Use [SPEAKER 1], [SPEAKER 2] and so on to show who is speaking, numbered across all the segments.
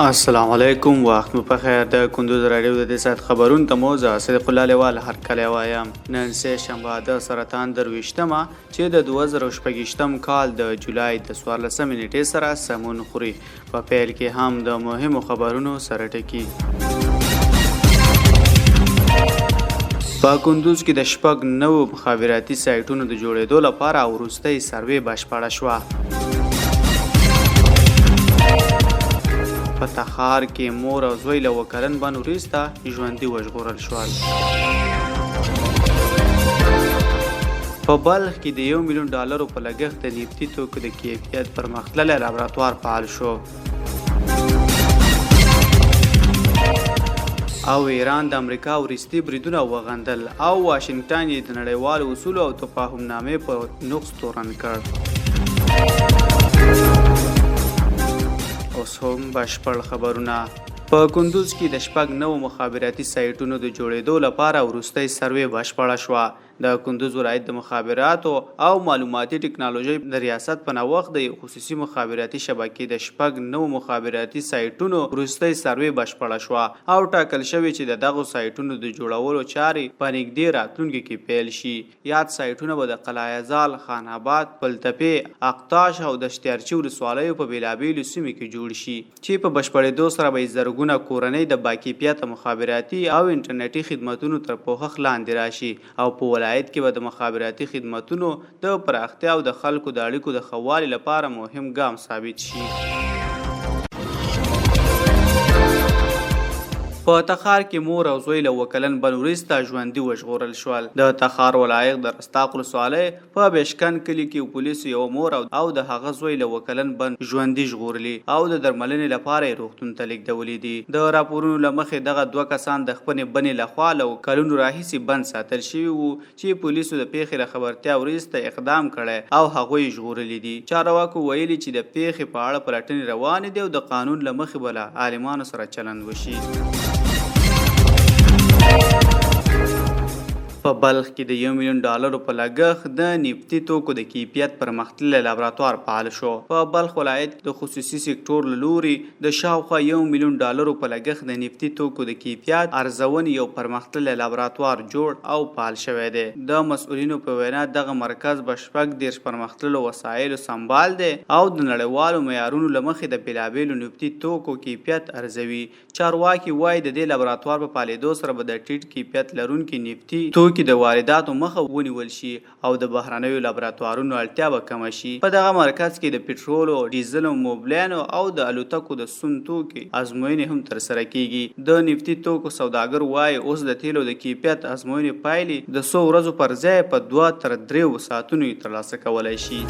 [SPEAKER 1] السلام علیکم، وخت مو پخیر. د کندوز رادیو د دې ساعت خبرون ته مو زه صدیق الله لیوال هرکلی وایم. نن سه شنبه د سرطان 23مه چې د 2016 کال د جولای د 14 نیټې سره سمون خوري. په پیل کې هم د مهمو خبرونو سره ټکی. په کندوز کې د شپږ نوو مخابراتي سایټونو د جوړېدو لپاره وروستۍ سروې بشپړه شوه. په تخار کې مور او زوی له وکلن بند وروسته ژوندي وژغورل شول. په بلخ کې د $1 میلیون په لګښت د نفتي توکو د کیفیت پرمختللی لابراتوار فعال شو. او ایران د امریکا وروستي بریدونه وغندل او واشنگټن یې د نړیوالو اصولو او تفاهمنامې په نقص تورن کړ. اوس هم بشپړ خبرونه. په کندوز کې د شپږ نوو مخابراتي سایټونو د جوړېدو لپاره وروستۍ سروې بشپړه شوه. د کندوز ولایت د مخابراتو او معلوماتي ټکنالوژۍ د ریاست په نوښت د خصوصي مخابراتي شبکې د شپږ نوو مخابراتي سایټونو وروستۍ سروې بشپړه شوه او ټاکل شوې چې د دغو سایټونو د جوړولو چارې په نږدې راتلونکي کې پیل شي. یاد سایټونه به د قلعه زال، خان آباد، پلتپې، اقتاش او د شتیارچي ولسوالیو په بېلابېلو سیمو کې جوړ شي چې په بشپړېدو سره به زرګونه کورنۍ د باکیفیته مخابراتي او انټرنیټي خدمتونو تر پوښښ لاندې راشي او په ولایت کې به د مخابراتي خدمتونو د پراختیا او د خلکو د اړیکو د ښه والي لپاره مهم ګام ثابت شي. په تخار کې مور او زوی له وکلن بند وروسته ژوندي وژغورل شول. د تخار ولایت د رستاق ولسوالۍ په بشکن کلي کې پولیسو یو مور او د هغه زوی له وکلن بند ژوندي ژغورلي او د درملنې لپاره یې روغتون ته لیږدولي دي. د راپورونو له مخې دغه دوه کسان د خپلې بنې لخوا له کلونو راهیسې بند ساتل شوي وو چې پولیسو د پیښې له خبرتیا وروسته اقدام کړی او هغوی یې ژغورلي دي. چارواکو ویلي چې د پیښې په اړه پلټنې روانې دي او د قانون له مخې به له عالمانو سره چلند وشي. په بلخ کې د $1 میلیون په لګښت د نفتي توکو د کیفیت پرمختللی لابراتوار فعال شو. په بلخ ولایت د خصوصي سکتور له لوري د شاوخوا $1 میلیون په لګښت د نفتي توکو د کیفیت ارزونې یو پرمختللی لابراتوار جوړ او فعال شوی دی. د مسؤلینو په وینا دغه مرکز به 30 پرمختللو وسایلو سمبال دی او د نړیوالو معیارونو له مخې د بېلابېلو نفتي توکو کیفیت ارزوي. چارواکي وایي د دې لابراتوار په فعالېدو سره به د ټیټ کیفیت لرونکي نفتي توکي د وارداتو مخه ونیول شي او د بهرنیو لابراتوارونو اړتیا به کمه شي. په دغه مرکز کې د پټرولو، ډیزلو، موبلینو او د الوتکو د سون توکي ازموینې هم ترسره کیږي. د نفتي توکو سوداګر وایي اوس د تیلو د کیفیت ازموینې پایلې د 100 ورځو پر ځای په 2 تر 3 ساعتونو ترلاسه کولی شي.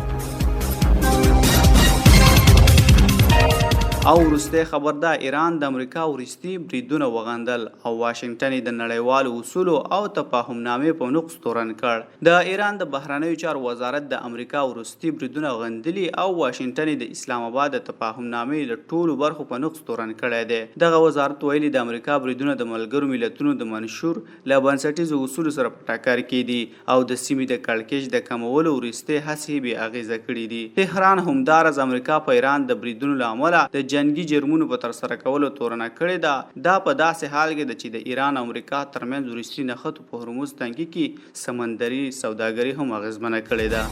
[SPEAKER 1] او وروستی خبر دا ایران د امریکا وروستي بریدونه وغندل او واشنگټن یې د نړیوالو اصولو او تفاهمنامې په نقص تورن کړ. د ایران د بهرنیو چارو وزارت د امریکا وروستي بریدونه غندلي او واشنگټن یې د اسلام آباد د تفاهمنامې له ټولو برخو په نقص تورن کړی دی. دغه وزارت ویلي د امریکا بریدونه د ملګرو ملتونو د منشور له بنسټیزو اصولو سره په ټکر کې دي او د سیمې د کړکېچ د کمولو وروستۍ هڅې بې اغېزه کړي دي. تهران همداراز امریکا په ایران د بریدونو له امله د جنگي جرمونو په ترسره کولو تورنه کړې ده. دا په داسې حال کې ده چې د ایران او امریکا ترمنځ وروستي نښتو په هرمز تنګي کې سمندري سوداګري هم اغېزمنه کړې ده.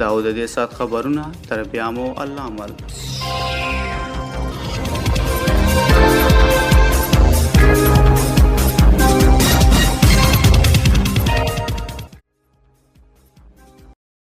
[SPEAKER 1] دا و د دې ساعت خبرونه. تر بیا مو الله مل.